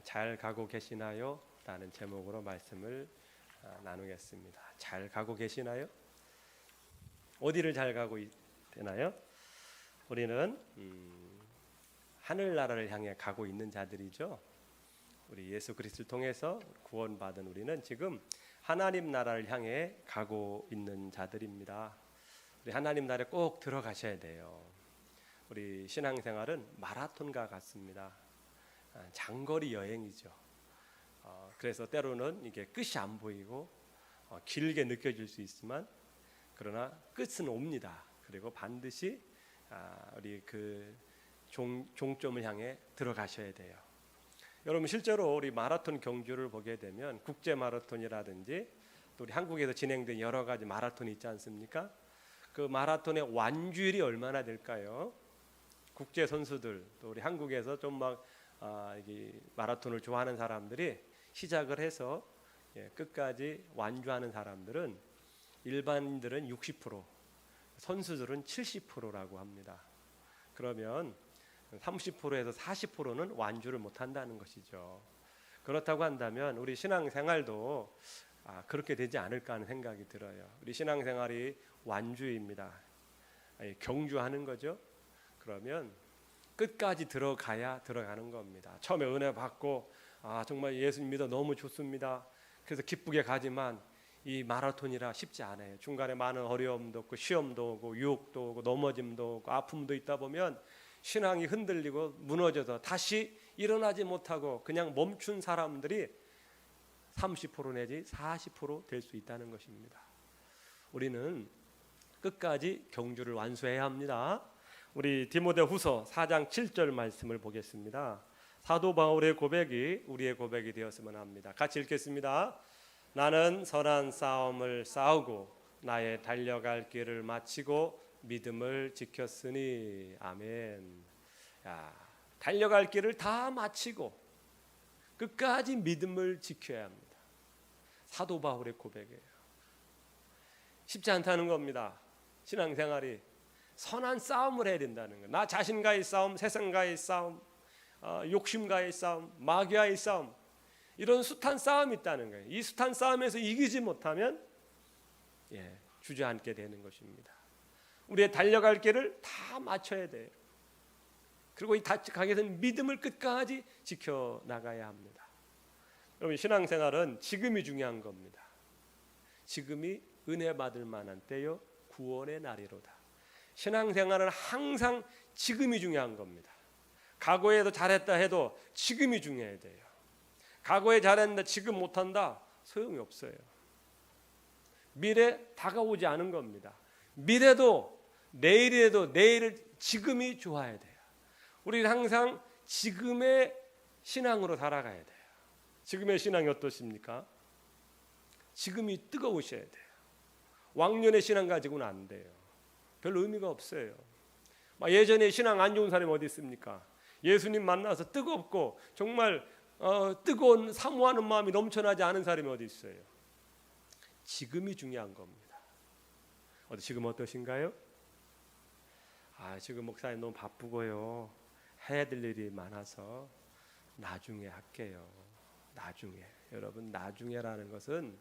잘 가고 계시나요? 라는 제목으로 말씀을 나누겠습니다. 잘 가고 계시나요? 어디를 잘 가고 있나요? 우리는 하늘나라를 향해 가고 있는 자들이죠. 우리 예수 그리스도를 통해서 구원받은 우리는 지금 하나님 나라를 향해 가고 있는 자들입니다. 우리 하나님 나라에 꼭 들어가셔야 돼요. 우리 신앙생활은 마라톤과 같습니다. 장거리 여행이죠. 그래서 때로는 이게 끝이 안 보이고 길게 느껴질 수 있지만 그러나 끝은 옵니다. 그리고 반드시 우리 그 종점을 향해 들어가셔야 돼요. 여러분 실제로 우리 마라톤 경주를 보게 되면 국제 마라톤이라든지 또 우리 한국에서 진행된 여러 가지 마라톤이 있지 않습니까? 그 마라톤의 완주율이 얼마나 될까요? 국제 선수들 또 우리 한국에서 좀 막 마라톤을 좋아하는 사람들이 시작을 해서 끝까지 완주하는 사람들은 일반인들은 60%, 선수들은 70%라고 합니다. 그러면 30%에서 40%는 완주를 못한다는 것이죠. 그렇다고 한다면 우리 신앙생활도 그렇게 되지 않을까 하는 생각이 들어요. 우리 신앙생활이 완주입니다. 경주하는 거죠. 그러면 끝까지 들어가야 들어가는 겁니다. 처음에 은혜 받고 정말 예수님 믿어 너무 좋습니다. 그래서 기쁘게 가지만 이 마라톤이라 쉽지 않아요. 중간에 많은 어려움도 없고 시험도 오고 유혹도 오고 넘어짐도 오고 아픔도 있다 보면 신앙이 흔들리고 무너져서 다시 일어나지 못하고 그냥 멈춘 사람들이 30% 내지 40% 될 수 있다는 것입니다. 우리는 끝까지 경주를 완수해야 합니다. 우리 디모데후서 4장 7절 말씀을 보겠습니다. 사도 바울의 고백이 우리의 고백이 되었으면 합니다. 같이 읽겠습니다. 나는 선한 싸움을 싸우고 나의 달려갈 길을 마치고 믿음을 지켰으니 아멘. 달려갈 길을 다 마치고 끝까지 믿음을 지켜야 합니다. 사도 바울의 고백이에요. 쉽지 않다는 겁니다. 신앙생활이 선한 싸움을 해야 된다는 거예요. 나 자신과의 싸움, 세상과의 싸움, 욕심과의 싸움, 마귀와의 싸움, 이런 숱한 싸움이 있다는 거예요. 이 숱한 싸움에서 이기지 못하면 주저앉게 되는 것입니다. 우리의 달려갈 길을 다 맞춰야 돼요. 그리고 이 가게 된 믿음을 끝까지 지켜나가야 합니다. 여러분 신앙생활은 지금이 중요한 겁니다. 지금이 은혜 받을 만한 때요 구원의 날이로다. 신앙생활은 항상 지금이 중요한 겁니다. 과거에도 잘했다 해도 지금이 중요해야 돼요. 과거에 잘했는데 지금 못한다 소용이 없어요. 미래 다가오지 않은 겁니다. 미래도 내일이라도 내일 지금이 좋아야 돼요. 우리는 항상 지금의 신앙으로 살아가야 돼요. 지금의 신앙이 어떠십니까? 지금이 뜨거우셔야 돼요. 왕년의 신앙 가지고는 안 돼요. 별 의미가 없어요. 예전에 신앙 안 좋은 사람이 어디 있습니까? 예수님 만나서 뜨겁고 정말 뜨거운 사모하는 마음이 넘쳐나지 않은 사람이 어디 있어요? 지금이 중요한 겁니다. 지금 어떠신가요? 지금 목사님 너무 바쁘고요. 해야 될 일이 많아서 나중에 할게요. 나중에. 여러분 나중에라는 것은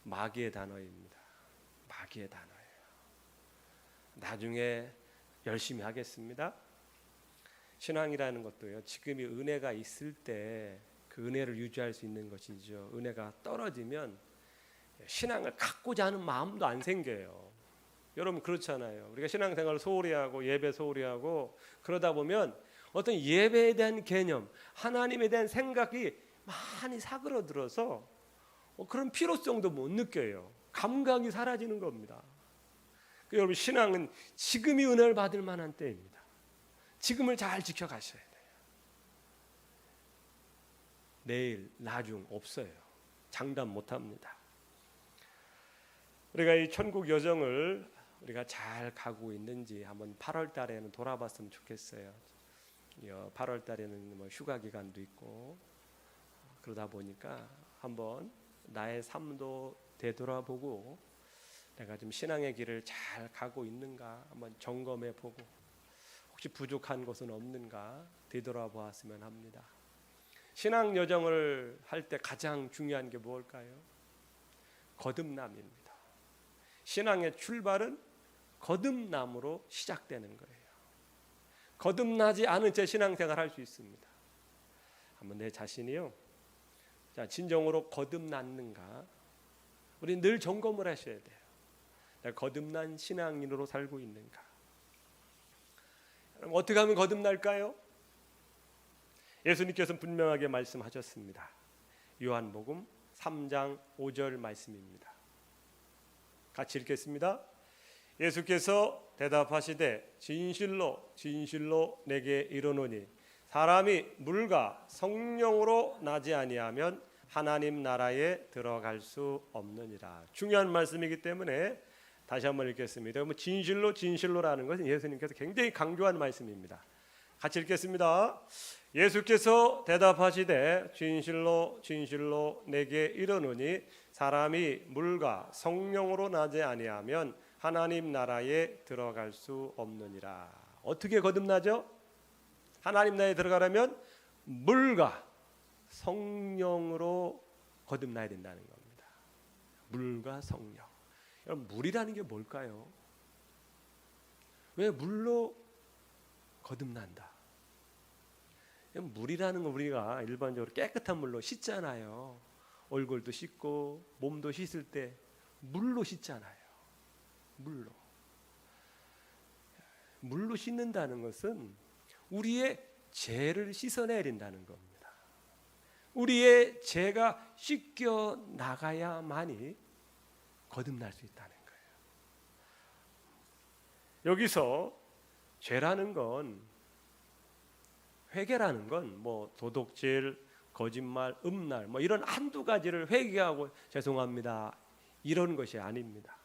마귀의 단어입니다. 마귀의 단어예요. 나중에 열심히 하겠습니다. 신앙이라는 것도요. 지금이 은혜가 있을 때 그 은혜를 유지할 수 있는 것이죠. 은혜가 떨어지면 신앙을 갖고자 하는 마음도 안 생겨요. 여러분 그렇잖아요. 우리가 신앙생활을 소홀히 하고 예배 소홀히 하고 그러다 보면 어떤 예배에 대한 개념, 하나님에 대한 생각이 많이 사그러들어서 그런 필요성도 못 느껴요. 감각이 사라지는 겁니다. 여러분 신앙은 지금이 은혜를 받을 만한 때입니다. 지금을 잘 지켜가셔야 돼요. 내일, 나중 없어요. 장담 못합니다. 우리가 이 천국 여정을 우리가 잘 가고 있는지 한번 8월 달에는 돌아봤으면 좋겠어요. 8월 달에는 휴가 기간도 있고 그러다 보니까 한번 나의 삶도 되돌아보고 내가 좀 신앙의 길을 잘 가고 있는가 한번 점검해 보고 혹시 부족한 것은 없는가 되돌아보았으면 합니다. 신앙 여정을 할 때 가장 중요한 게 무엇일까요? 거듭남입니다. 신앙의 출발은 거듭남으로 시작되는 거예요. 거듭나지 않은 채 신앙생활 할 수 있습니다. 한번 내 자신이요, 자, 진정으로 거듭났는가? 우리 늘 점검을 하셔야 돼요. 내가 거듭난 신앙인으로 살고 있는가? 그럼 어떻게 하면 거듭날까요? 예수님께서는 분명하게 말씀하셨습니다. 요한복음 3장 5절 말씀입니다. 같이 읽겠습니다. 예수께서 대답하시되 진실로 진실로 내게 이르노니 사람이 물과 성령으로 나지 아니하면 하나님 나라에 들어갈 수 없느니라. 중요한 말씀이기 때문에 다시 한번 읽겠습니다. 진실로 진실로라는 것은 예수님께서 굉장히 강조한 말씀입니다. 같이 읽겠습니다. 예수께서 대답하시되 진실로 진실로 내게 이르노니 사람이 물과 성령으로 나지 아니하면 하나님 나라에 들어갈 수 없느니라. 어떻게 거듭나죠? 하나님 나라에 들어가려면 물과 성령으로 거듭나야 된다는 겁니다. 물과 성령. 여러분, 물이라는 게 뭘까요? 왜 물로 거듭난다? 물이라는 건 우리가 일반적으로 깨끗한 물로 씻잖아요. 얼굴도 씻고 몸도 씻을 때 물로 씻잖아요. 물로 씻는다는 것은 우리의 죄를 씻어내야 된다는 겁니다. 우리의 죄가 씻겨 나가야만이 거듭날 수 있다는 거예요. 여기서 죄라는 건, 회개라는 건 뭐 도둑질, 거짓말, 음날 뭐 이런 한두 가지를 회개하고 죄송합니다 이런 것이 아닙니다.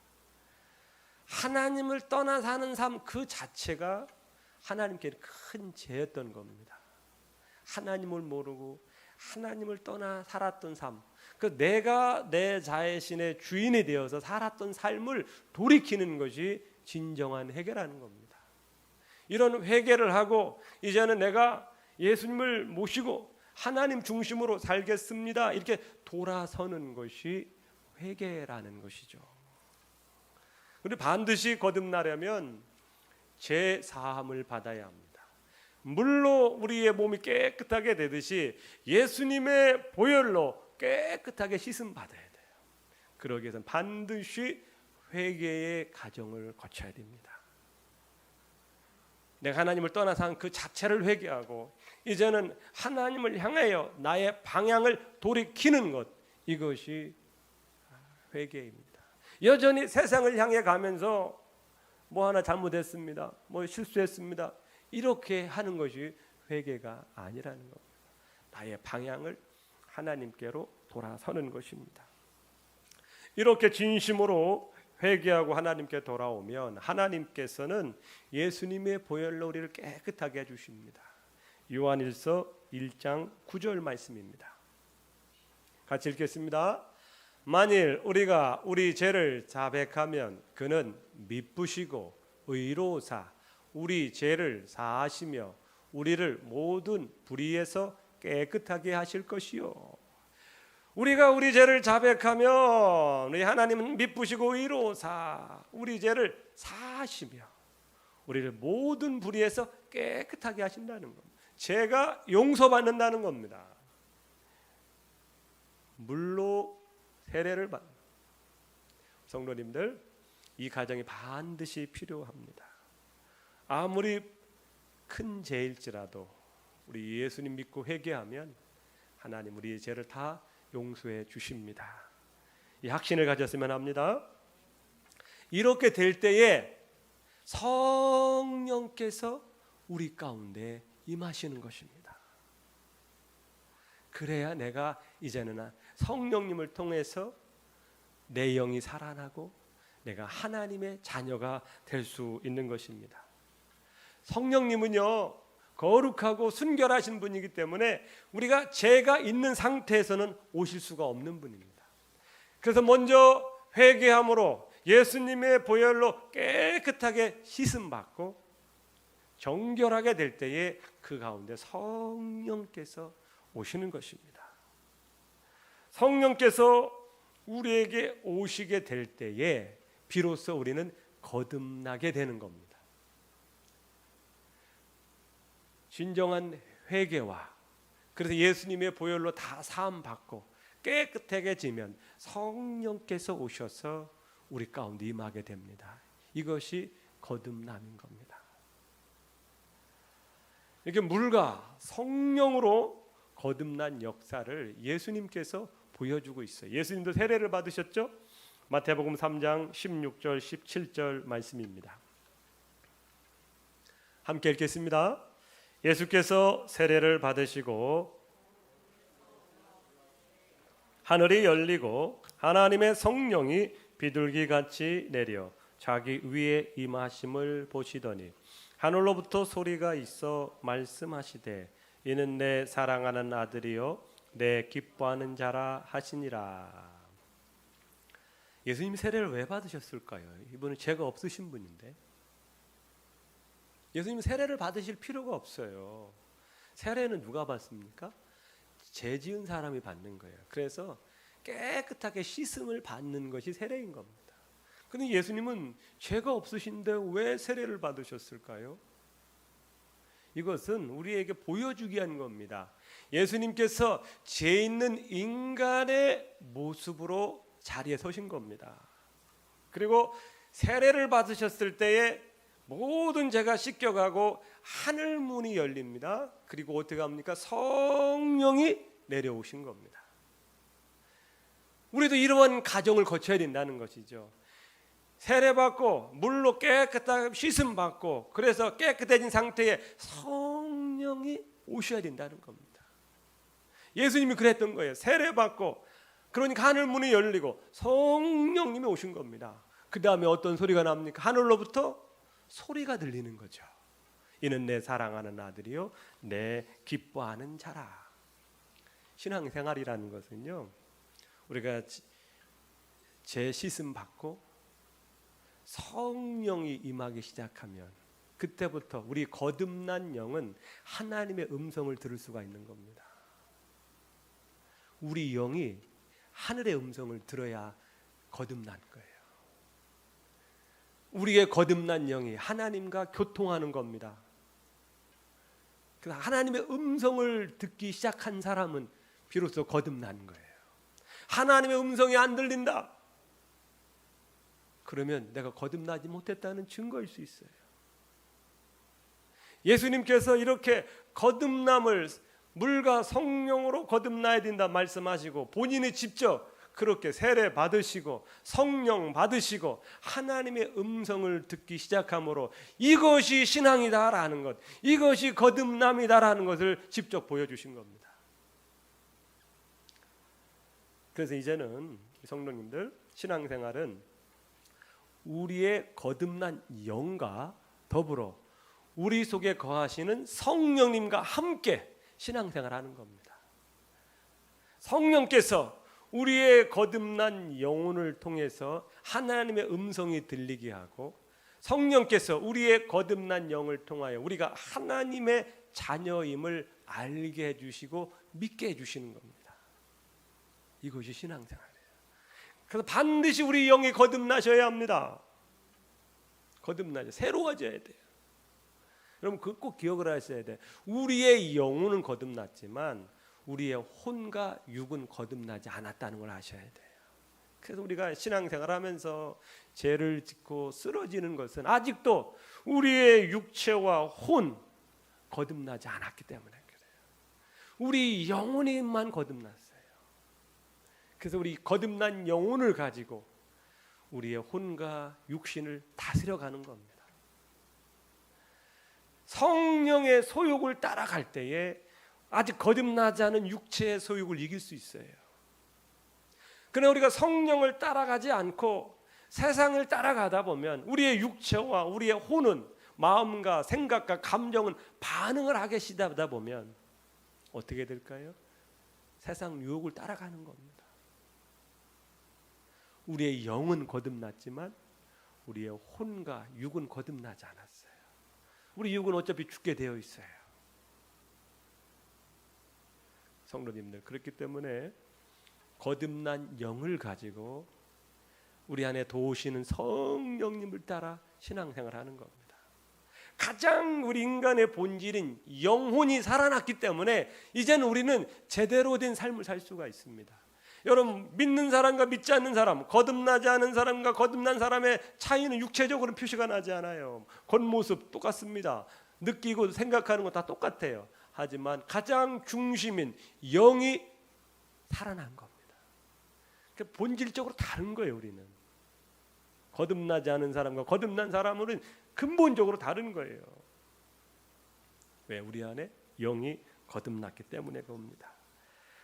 하나님을 떠나 사는 삶 그 자체가 하나님께 큰 죄였던 겁니다. 하나님을 모르고 하나님을 떠나 살았던 삶, 그 내가 내 자신의 주인이 되어서 살았던 삶을 돌이키는 것이 진정한 회개라는 겁니다. 이런 회개를 하고 이제는 내가 예수님을 모시고 하나님 중심으로 살겠습니다, 이렇게 돌아서는 것이 회개라는 것이죠. 우리 반드시 거듭나려면 죄 사함을 받아야 합니다. 물로 우리의 몸이 깨끗하게 되듯이 예수님의 보혈로 깨끗하게 씻음 받아야 돼요. 그러기 위해서는 반드시 회개의 과정을 거쳐야 됩니다. 내가 하나님을 떠나 산 그 자체를 회개하고 이제는 하나님을 향하여 나의 방향을 돌이키는 것, 이것이 회개입니다. 여전히 세상을 향해 가면서 뭐 하나 잘못했습니다, 뭐 실수했습니다, 이렇게 하는 것이 회개가 아니라는 겁니다. 나의 방향을 하나님께로 돌아서는 것입니다. 이렇게 진심으로 회개하고 하나님께 돌아오면 하나님께서는 예수님의 보혈로 우리를 깨끗하게 해주십니다. 요한일서 1장 9절 말씀입니다. 같이 읽겠습니다. 만일 우리가 우리 죄를 자백하면 그는 미쁘시고 의로우사 우리 죄를 사하시며 우리를 모든 불의에서 깨끗하게 하실 것이요. 우리가 우리 죄를 자백하면 우리 하나님은 미쁘시고 의로우사 우리 죄를 사하시며 우리를 모든 불의에서 깨끗하게 하신다는 겁니다. 죄가 용서받는다는 겁니다. 물로 세례를 받는 성도님들, 이 과정이 반드시 필요합니다. 아무리 큰 죄일지라도 우리 예수님 믿고 회개하면 하나님 우리의 죄를 다 용서해 주십니다. 이 확신을 가졌으면 합니다. 이렇게 될 때에 성령께서 우리 가운데 임하시는 것입니다. 그래야 내가 이제는 성령님을 통해서 내 영이 살아나고 내가 하나님의 자녀가 될 수 있는 것입니다. 성령님은요, 거룩하고 순결하신 분이기 때문에 우리가 죄가 있는 상태에서는 오실 수가 없는 분입니다. 그래서 먼저 회개함으로 예수님의 보혈로 깨끗하게 씻음 받고 정결하게 될 때에 그 가운데 성령께서 오시는 것입니다. 성령께서 우리에게 오시게 될 때에 비로소 우리는 거듭나게 되는 겁니다. 진정한 회개와 그래서 예수님의 보혈로 다 사함 받고 깨끗해지면 성령께서 오셔서 우리 가운데 임하게 됩니다. 이것이 거듭남인 겁니다. 이렇게 물과 성령으로 거듭난 역사를 예수님께서 보여주고 있어요. 예수님도 세례를 받으셨죠? 마태복음 3장 16절 17절 말씀입니다. 함께 읽겠습니다. 예수께서 세례를 받으시고 하늘이 열리고 하나님의 성령이 비둘기같이 내려 자기 위에 임하심을 보시더니 하늘로부터 소리가 있어 말씀하시되 이는 내 사랑하는 아들이요 내 기뻐하는 자라 하시니라. 예수님 세례를 왜 받으셨을까요? 이분은 죄가 없으신 분인데 예수님 세례를 받으실 필요가 없어요. 세례는 누가 받습니까? 죄 지은 사람이 받는 거예요. 그래서 깨끗하게 씻음을 받는 것이 세례인 겁니다. 그런데 예수님은 죄가 없으신데 왜 세례를 받으셨을까요? 이것은 우리에게 보여주기 위한 겁니다. 예수님께서 죄 있는 인간의 모습으로 자리에 서신 겁니다. 그리고 세례를 받으셨을 때에 모든 죄가 씻겨가고 하늘 문이 열립니다. 그리고 어떻게 합니까? 성령이 내려오신 겁니다. 우리도 이러한 과정을 거쳐야 된다는 것이죠. 세례받고 물로 깨끗하게 씻음 받고 그래서 깨끗해진 상태에 성령이 오셔야 된다는 겁니다. 예수님이 그랬던 거예요. 세례받고 그러니까 하늘 문이 열리고 성령님이 오신 겁니다. 그 다음에 어떤 소리가 납니까? 하늘로부터 소리가 들리는 거죠. 이는 내 사랑하는 아들이요 내 기뻐하는 자라. 신앙생활이라는 것은요, 우리가 죄 씻음 받고 성령이 임하기 시작하면 그때부터 우리 거듭난 영은 하나님의 음성을 들을 수가 있는 겁니다. 우리 영이 하늘의 음성을 들어야 거듭난 거예요. 우리의 거듭난 영이 하나님과 교통하는 겁니다. 하나님의 음성을 듣기 시작한 사람은 비로소 거듭난 거예요. 하나님의 음성이 안 들린다. 그러면 내가 거듭나지 못했다는 증거일 수 있어요. 예수님께서 이렇게 거듭남을 물과 성령으로 거듭나야 된다 말씀하시고 본인이 직접 그렇게 세례 받으시고 성령 받으시고 하나님의 음성을 듣기 시작함으로 이것이 신앙이다라는 것, 이것이 거듭남이다라는 것을 직접 보여주신 겁니다. 그래서 이제는 성도님들, 신앙생활은 우리의 거듭난 영과 더불어 우리 속에 거하시는 성령님과 함께 신앙생활하는 겁니다. 성령께서 우리의 거듭난 영혼을 통해서 하나님의 음성이 들리게 하고 성령께서 우리의 거듭난 영을 통하여 우리가 하나님의 자녀임을 알게 해주시고 믿게 해주시는 겁니다. 이것이 신앙생활이에요. 그래서 반드시 우리 영이 거듭나셔야 합니다. 거듭나셔 새로워져야 돼요. 여러분 그거 꼭 기억을 하셔야 돼요. 우리의 영혼은 거듭났지만 우리의 혼과 육은 거듭나지 않았다는 걸 아셔야 돼요. 그래서 우리가 신앙생활하면서 죄를 짓고 쓰러지는 것은 아직도 우리의 육체와 혼 거듭나지 않았기 때문에 그래요. 우리 영혼이만 거듭났어요. 그래서 우리 거듭난 영혼을 가지고 우리의 혼과 육신을 다스려가는 겁니다. 성령의 소욕을 따라갈 때에 아직 거듭나지 않은 육체의 소욕을 이길 수 있어요. 그러나 우리가 성령을 따라가지 않고 세상을 따라가다 보면 우리의 육체와 우리의 혼은 마음과 생각과 감정은 반응을 하게 시다다 보면 어떻게 될까요? 세상 유혹을 따라가는 겁니다. 우리의 영은 거듭났지만 우리의 혼과 육은 거듭나지 않았어요. 우리 육은 어차피 죽게 되어 있어요. 성도님들, 그렇기 때문에 거듭난 영을 가지고 우리 안에 도우시는 성령님을 따라 신앙생활하는 겁니다. 가장 우리 인간의 본질인 영혼이 살아났기 때문에 이제는 우리는 제대로 된 삶을 살 수가 있습니다. 여러분, 믿는 사람과 믿지 않는 사람, 거듭나지 않은 사람과 거듭난 사람의 차이는 육체적으로 표시가 나지 않아요. 겉모습 똑같습니다. 느끼고 생각하는 거 다 똑같아요. 하지만 가장 중심인 영이 살아난 겁니다. 그러니까 본질적으로 다른 거예요. 우리는 거듭나지 않은 사람과 거듭난 사람은 근본적으로 다른 거예요. 왜? 우리 안에 영이 거듭났기 때문에 그럽니다.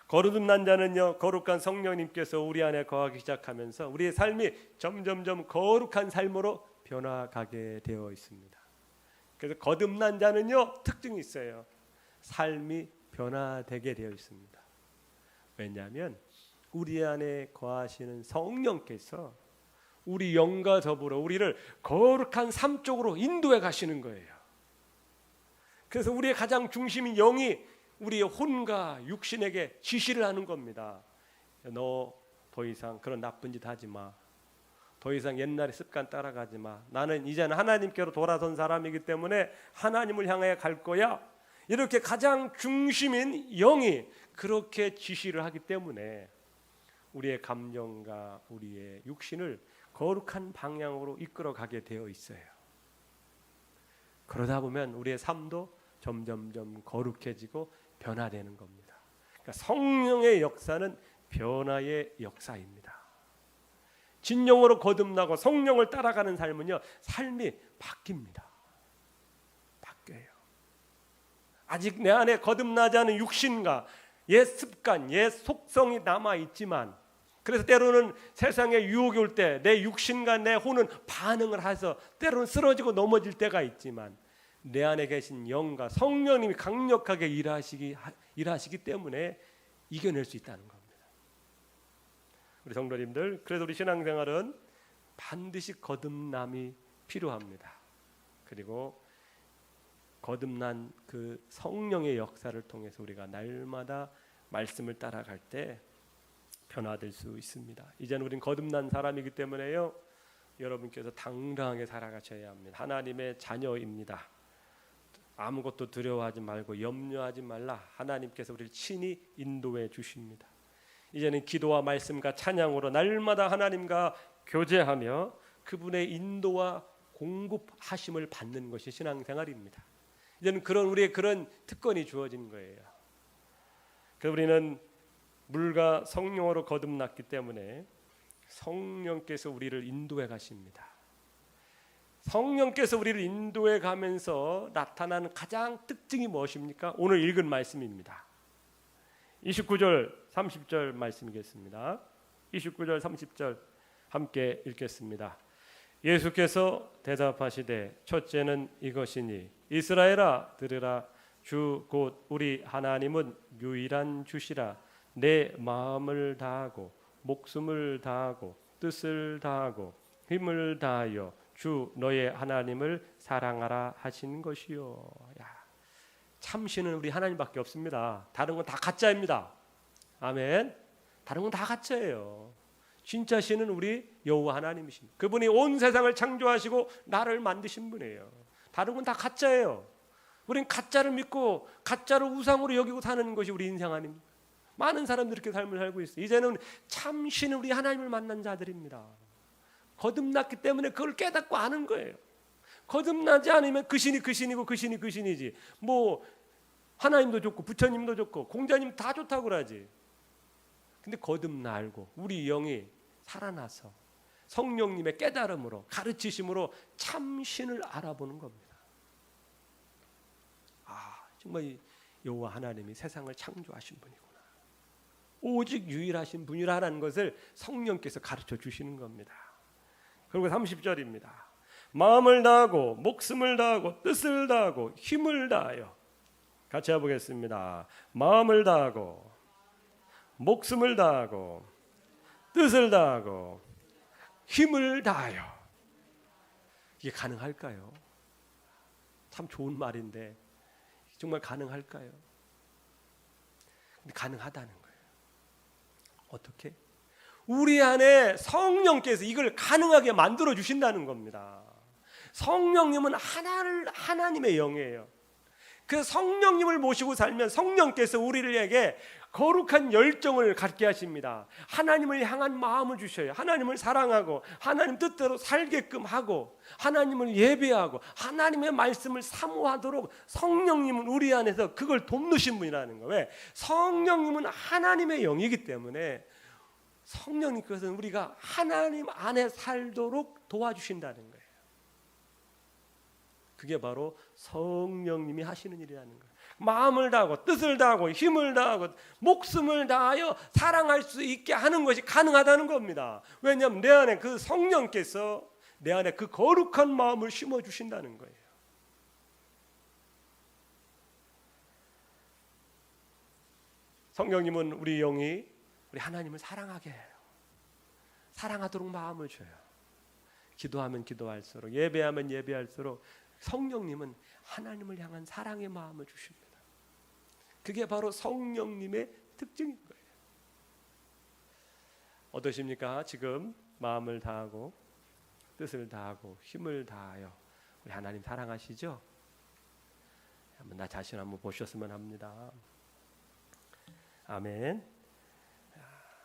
거듭난 자는요, 거룩한 성령님께서 우리 안에 거하기 시작하면서 우리의 삶이 점점점 거룩한 삶으로 변화가게 되어 있습니다. 그래서 거듭난 자는요, 특징이 있어요. 삶이 변화되게 되어 있습니다. 왜냐하면 우리 안에 거하시는 성령께서 우리 영과 더불어 우리를 거룩한 삶 쪽으로 인도해 가시는 거예요. 그래서 우리의 가장 중심인 영이 우리의 혼과 육신에게 지시를 하는 겁니다. 너 더 이상 그런 나쁜 짓 하지 마. 더 이상 옛날의 습관 따라가지 마. 나는 이제는 하나님께로 돌아선 사람이기 때문에 하나님을 향해 갈 거야. 이렇게 가장 중심인 영이 그렇게 지시를 하기 때문에 우리의 감정과 우리의 육신을 거룩한 방향으로 이끌어가게 되어 있어요. 그러다 보면 우리의 삶도 점점점 거룩해지고 변화되는 겁니다. 그러니까 성령의 역사는 변화의 역사입니다. 진영으로 거듭나고 성령을 따라가는 삶은요, 삶이 바뀝니다. 바뀌어요. 아직 내 안에 거듭나지 않은 육신과 옛 습관, 옛 속성이 남아있지만, 그래서 때로는 세상에 유혹이 올 때 내 육신과 내 혼은 반응을 해서 때로는 쓰러지고 넘어질 때가 있지만, 내 안에 계신 영과 성령님이 강력하게 일하시기 때문에 이겨낼 수 있다는 겁니다. 우리 성도님들, 그래서 우리 신앙생활은 반드시 거듭남이 필요합니다. 그리고 거듭난 그 성령의 역사를 통해서 우리가 날마다 말씀을 따라갈 때 변화될 수 있습니다. 이제는 우린 거듭난 사람이기 때문에요, 여러분께서 당당하게 살아가셔야 합니다. 하나님의 자녀입니다. 아무것도 두려워하지 말고 염려하지 말라. 하나님께서 우리를 친히 인도해 주십니다. 이제는 기도와 말씀과 찬양으로 날마다 하나님과 교제하며 그분의 인도와 공급하심을 받는 것이 신앙생활입니다. 이제는 우리의 그런 특권이 주어진 거예요. 그래서 우리는 물과 성령으로 거듭났기 때문에 성령께서 우리를 인도해 가십니다. 성령께서 우리를 인도해 가면서 나타나는 가장 특징이 무엇입니까? 오늘 읽은 말씀입니다. 29절 30절 말씀이겠습니다. 29절 30절 함께 읽겠습니다. 예수께서 대답하시되 첫째는 이것이니 이스라엘아 들으라. 주 곧 우리 하나님은 유일한 주시라. 내 마음을 다하고 목숨을 다하고 뜻을 다하고 힘을 다하여 주 너의 하나님을 사랑하라 하신 것이요. 참신은 우리 하나님밖에 없습니다. 다른 건 다 가짜입니다. 아멘. 다른 건 다 가짜예요. 진짜 신은 우리 여호와 하나님이십니다. 그분이 온 세상을 창조하시고 나를 만드신 분이에요. 다른 건 다 가짜예요. 우린 가짜를 믿고 가짜를 우상으로 여기고 사는 것이 우리 인생 아닙니까? 많은 사람들이 이렇게 삶을 살고 있어요. 이제는 참신은 우리 하나님을 만난 자들입니다. 거듭났기 때문에 그걸 깨닫고 아는 거예요. 거듭나지 않으면 그 신이 그 신이고 그 신이 그 신이지. 뭐 하나님도 좋고 부처님도 좋고 공자님 다 좋다고 그러지. 근데 거듭나 알고 우리 영이 살아나서 성령님의 깨달음으로 가르치심으로 참신을 알아보는 겁니다. 정말 여호와 하나님이 세상을 창조하신 분이구나. 오직 유일하신 분이라는 것을 성령께서 가르쳐 주시는 겁니다. 그리고 30절입니다. 마음을 다하고 목숨을 다하고 뜻을 다하고 힘을 다하여. 같이 해보겠습니다. 마음을 다하고 목숨을 다하고 뜻을 다하고 힘을 다하여. 이게 가능할까요? 참 좋은 말인데 정말 가능할까요? 가능하다는 거예요. 어떻게? 우리 안에 성령께서 이걸 가능하게 만들어 주신다는 겁니다. 성령님은 하나님의 영이에요. 그 성령님을 모시고 살면 성령께서 우리에게 거룩한 열정을 갖게 하십니다. 하나님을 향한 마음을 주셔요. 하나님을 사랑하고 하나님 뜻대로 살게끔 하고 하나님을 예배하고 하나님의 말씀을 사모하도록 성령님은 우리 안에서 그걸 돕는 분이라는 거예요. 왜? 성령님은 하나님의 영이기 때문에 성령님께서는 우리가 하나님 안에 살도록 도와주신다는 거예요. 그게 바로 성령님이 하시는 일이라는 거예요. 마음을 다하고 뜻을 다하고 힘을 다하고 목숨을 다하여 사랑할 수 있게 하는 것이 가능하다는 겁니다. 왜냐하면 내 안에 그 성령께서 내 안에 그 거룩한 마음을 심어주신다는 거예요. 성령님은 우리 영이 우리 하나님을 사랑하게 해요. 사랑하도록 마음을 줘요. 기도하면 기도할수록 예배하면 예배할수록 성령님은 하나님을 향한 사랑의 마음을 주십니다. 그게 바로 성령님의 특징인 거예요. 어떠십니까? 지금 마음을 다하고 뜻을 다하고 힘을 다하여 우리 하나님 사랑하시죠? 한번 나 자신 한번 보셨으면 합니다. 아멘.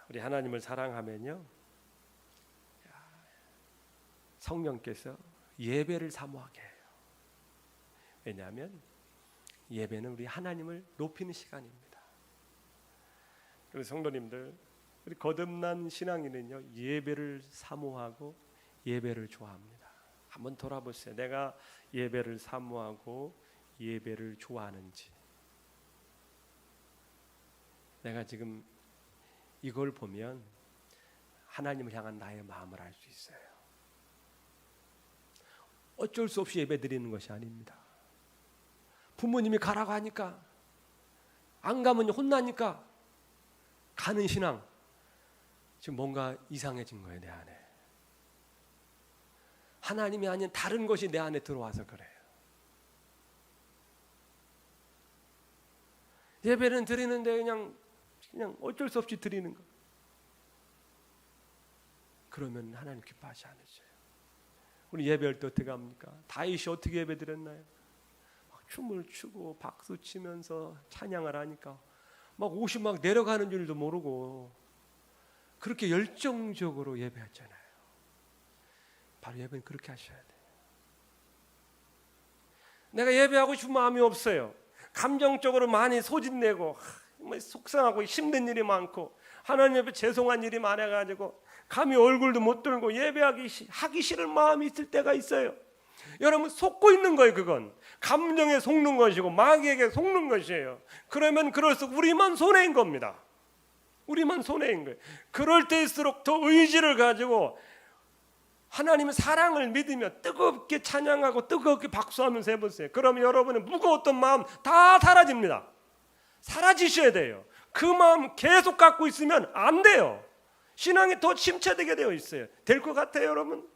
우리 하나님을 사랑하면요, 성령께서 예배를 사모하게 해요. 왜냐하면 예배는 우리 하나님을 높이는 시간입니다. 그래서 성도님들, 우리 거듭난 신앙인은요, 예배를 사모하고 예배를 좋아합니다. 한번 돌아보세요. 내가 예배를 사모하고 예배를 좋아하는지. 내가 지금 이걸 보면 하나님을 향한 나의 마음을 알 수 있어요. 어쩔 수 없이 예배 드리는 것이 아닙니다. 부모님이 가라고 하니까 안 가면 혼나니까 가는 신앙, 지금 뭔가 이상해진 거예요. 내 안에 하나님이 아닌 다른 것이 내 안에 들어와서 그래요. 예배는 드리는데 그냥 어쩔 수 없이 드리는 거. 그러면 하나님 기뻐하지 않으세요. 우리 예배할 때 어떻게 합니까? 다윗이 어떻게 예배 드렸나요? 막 춤을 추고 박수 치면서 찬양을 하니까 막 옷이 막 내려가는 줄도 모르고 그렇게 열정적으로 예배했잖아요. 바로 예배는 그렇게 하셔야 돼요. 내가 예배하고 싶은 마음이 없어요. 감정적으로 많이 소진내고 속상하고 힘든 일이 많고 하나님 앞에 죄송한 일이 많아가지고 감히 얼굴도 못 들고 하기 싫은 마음이 있을 때가 있어요. 여러분, 속고 있는 거예요. 그건 감정에 속는 것이고 마귀에게 속는 것이에요. 그러면 그럴수록 우리만 손해인 겁니다. 우리만 손해인 거예요. 그럴 때일수록 더 의지를 가지고 하나님의 사랑을 믿으며 뜨겁게 찬양하고 뜨겁게 박수하면서 해보세요. 그러면 여러분의 무거웠던 마음 다 사라집니다. 사라지셔야 돼요. 그 마음 계속 갖고 있으면 안 돼요. 신앙이 더 침체되게 되어 있어요. 될 것 같아요, 여러분?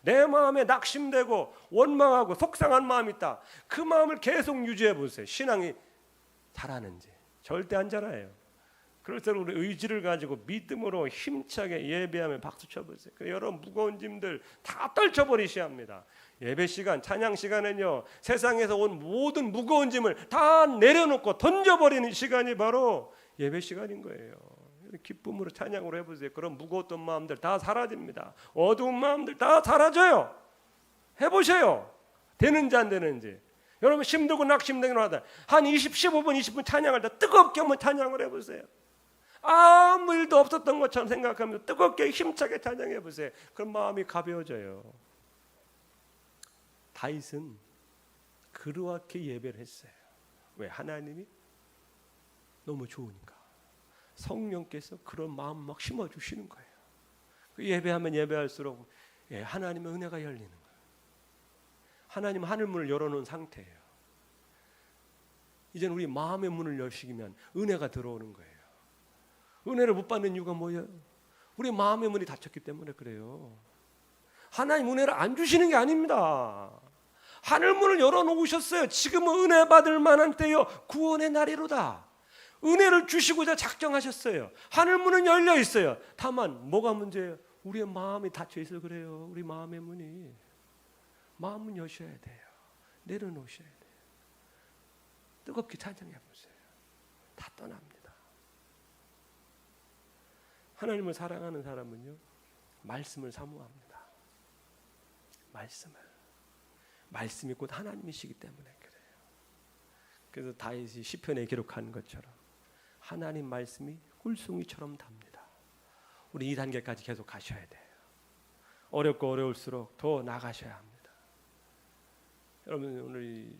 내 마음에 낙심되고 원망하고 속상한 마음이 있다. 그 마음을 계속 유지해 보세요. 신앙이 자라는지. 절대 안 자라요. 그럴 때 우리 의지를 가지고 믿음으로 힘차게 예배하며 박수 쳐보세요. 여러분, 무거운 짐들 다 떨쳐버리셔야 합니다. 예배 시간, 찬양 시간은요, 세상에서 온 모든 무거운 짐을 다 내려놓고 던져버리는 시간이 바로 예배 시간인 거예요. 기쁨으로 찬양으로 해보세요. 그런 무거웠던 마음들 다 사라집니다. 어두운 마음들 다 사라져요. 해보세요. 되는지 안 되는지. 여러분, 힘들고 낙심되고 하다 한 15분 20분 찬양할 때 뜨겁게 한번 찬양을 해보세요. 아무 일도 없었던 것처럼 생각하면서 뜨겁게 힘차게 찬양해 보세요. 그럼 마음이 가벼워져요. 다윗은 그렇게 예배를 했어요. 왜? 하나님이 너무 좋으니까. 성령께서 그런 마음 막 심어주시는 거예요. 예배하면 예배할수록 하나님의 은혜가 열리는 거예요. 하나님은 하늘문을 열어놓은 상태예요. 이제는 우리 마음의 문을 여시기면 은혜가 들어오는 거예요. 은혜를 못 받는 이유가 뭐예요? 우리 마음의 문이 닫혔기 때문에 그래요. 하나님 은혜를 안 주시는 게 아닙니다. 하늘문을 열어놓으셨어요. 지금은 은혜 받을 만한 때요, 구원의 날이로다. 은혜를 주시고자 작정하셨어요. 하늘 문은 열려 있어요. 다만 뭐가 문제예요? 우리의 마음이 닫혀 있어 그래요. 우리 마음의 문이. 마음은 여셔야 돼요. 내려놓으셔야 돼요. 뜨겁게 찬양해 보세요. 다 떠납니다. 하나님을 사랑하는 사람은요, 말씀을 사모합니다. 말씀이 곧 하나님이시기 때문에 그래요. 그래서 다윗이 시편에 기록한 것처럼 하나님 말씀이 꿀송이처럼 답니다. 우리 이 단계까지 계속 가셔야 돼요. 어렵고 어려울수록 더 나가셔야 합니다. 여러분, 오늘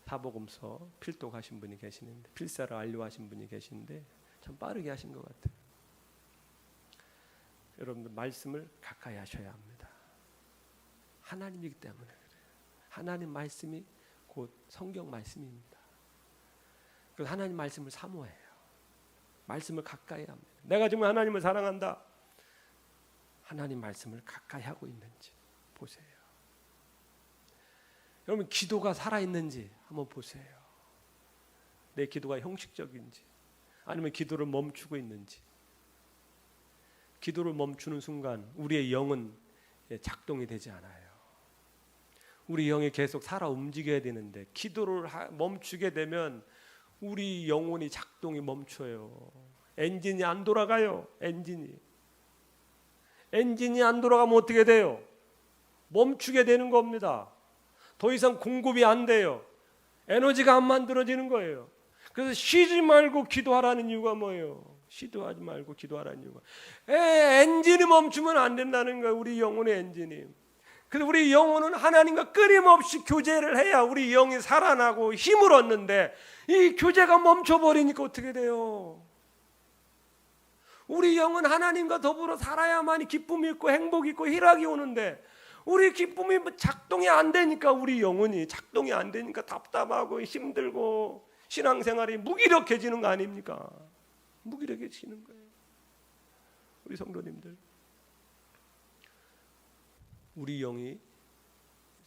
사복음서 필독하신 분이 계시는데, 필사를 완료하신 분이 계시는데 참 빠르게 하신 것 같아요. 여러분들 말씀을 가까이 하셔야 합니다. 하나님이기 때문에 그래요. 하나님 말씀이 곧 성경 말씀입니다. 그래서 하나님 말씀을 사모해요. 말씀을 가까이 합니다. 내가 정말 하나님을 사랑한다. 하나님 말씀을 가까이 하고 있는지 보세요. 여러분, 기도가 살아있는지 한번 보세요. 내 기도가 형식적인지 아니면 기도를 멈추고 있는지. 기도를 멈추는 순간 우리의 영은 작동이 되지 않아요. 우리 영이 계속 살아 움직여야 되는데 기도를 멈추게 되면 우리 영혼이 작동이 멈춰요. 엔진이 안 돌아가요. 엔진이 안 돌아가면 어떻게 돼요? 멈추게 되는 겁니다. 더 이상 공급이 안 돼요. 에너지가 안 만들어지는 거예요. 그래서 쉬지 말고 기도하라는 이유가 뭐예요? 시도하지 말고 기도하라는 이유가 엔진이 멈추면 안 된다는 거예요. 우리 영혼의 엔진이. 그래서 우리 영혼은 하나님과 끊임없이 교제를 해야 우리 영이 살아나고 힘을 얻는데 이 교제가 멈춰버리니까 어떻게 돼요? 우리 영은 하나님과 더불어 살아야만이 기쁨이 있고 행복이 있고 희락이 오는데 우리 기쁨이 작동이 안 되니까 우리 영혼이 작동이 안 되니까 답답하고 힘들고 신앙생활이 무기력해지는 거 아닙니까? 무기력해지는 거예요. 우리 성도님들, 우리 영이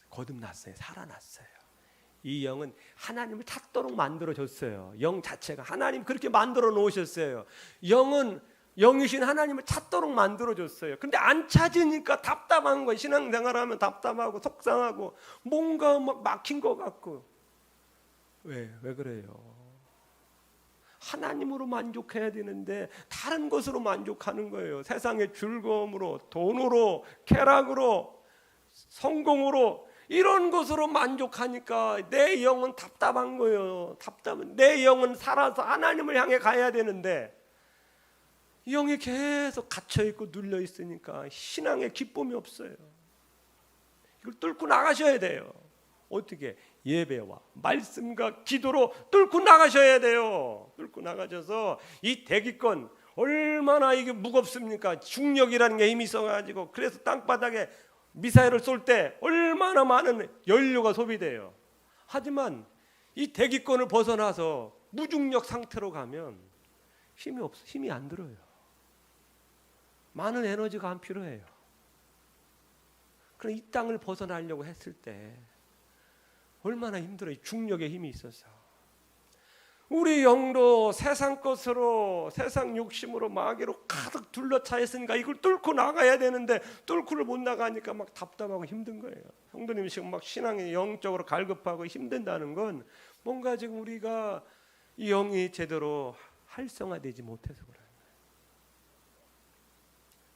거듭났어요. 살아났어요. 이 영은 하나님을 찾도록 만들어줬어요. 영 자체가 하나님 그렇게 만들어 놓으셨어요. 영은 영이신 하나님을 찾도록 만들어줬어요. 근데 안 찾으니까 답답한 거예요. 신앙생활하면 답답하고 속상하고 뭔가 막 막힌 것 같고. 왜 그래요? 하나님으로 만족해야 되는데 다른 것으로 만족하는 거예요. 세상의 즐거움으로, 돈으로, 쾌락으로, 성공으로 이런 것으로 만족하니까 내 영은 답답한 거예요. 내 영은 살아서 하나님을 향해 가야 되는데 영이 계속 갇혀있고 눌려있으니까 신앙에 기쁨이 없어요. 이걸 뚫고 나가셔야 돼요. 어떻게? 예배와 말씀과 기도로 뚫고 나가셔야 돼요. 뚫고 나가셔서 이 대기권 얼마나 이게 무겁습니까? 중력이라는 게 힘이 있어가지고 그래서 땅바닥에 미사일을 쏠 때 얼마나 많은 연료가 소비돼요. 하지만 이 대기권을 벗어나서 무중력 상태로 가면 힘이 안 들어요. 많은 에너지가 안 필요해요. 그럼 이 땅을 벗어나려고 했을 때 얼마나 힘들어요. 중력의 힘이 있어서. 우리 영도 세상 것으로 세상 욕심으로 마귀로 가득 둘러차 있으니까 이걸 뚫고 나가야 되는데 뚫고를 못 나가니까 막 답답하고 힘든 거예요. 성도님이 지금 막 신앙이 영적으로 갈급하고 힘든다는 건 뭔가 지금 우리가 이 영이 제대로 활성화되지 못해서 그래요.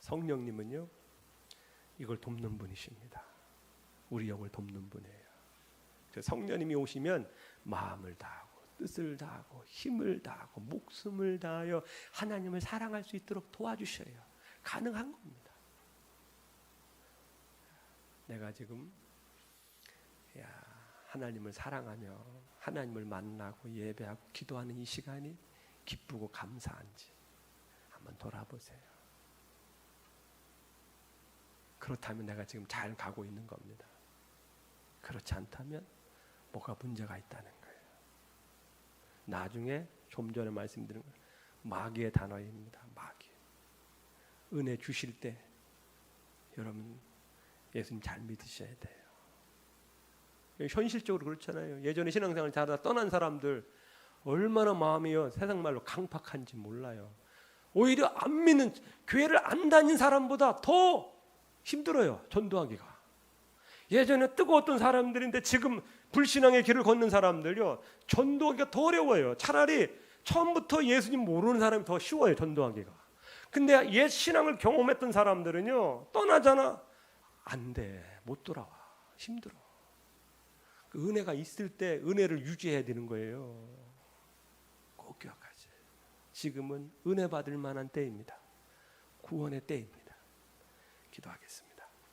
성령님은요 이걸 돕는 분이십니다. 우리 영을 돕는 분이에요. 성령님이 오시면 마음을 다하고 뜻을 다하고 힘을 다하고 목숨을 다하여 하나님을 사랑할 수 있도록 도와주셔요. 가능한 겁니다. 내가 지금 하나님을 사랑하며 하나님을 만나고 예배하고 기도하는 이 시간이 기쁘고 감사한지 한번 돌아보세요. 그렇다면 내가 지금 잘 가고 있는 겁니다. 그렇지 않다면 뭐가 문제가 있다는 거예요. 나중에 좀 전에 말씀드린 거 마귀의 단어입니다. 마귀. 은혜 주실 때 여러분 예수님 잘 믿으셔야 돼요. 현실적으로 그렇잖아요. 예전에 신앙생활 잘하다 떠난 사람들 얼마나 마음이요 세상 말로 강팍한지 몰라요. 오히려 안 믿는 교회를 안 다닌 사람보다 더 힘들어요. 전도하기가. 예전에 뜨거웠던 사람들인데 지금 불신앙의 길을 걷는 사람들요 전도하기가 더 어려워요. 차라리 처음부터 예수님 모르는 사람이 더 쉬워요. 전도하기가. 근데 옛 신앙을 경험했던 사람들은요 떠나잖아. 안 돼. 못 돌아와. 힘들어. 그 은혜가 있을 때 은혜를 유지해야 되는 거예요. 꼭 기억하지. 지금은 은혜 받을 만한 때입니다. 구원의 때입니다. 기도하겠습니다.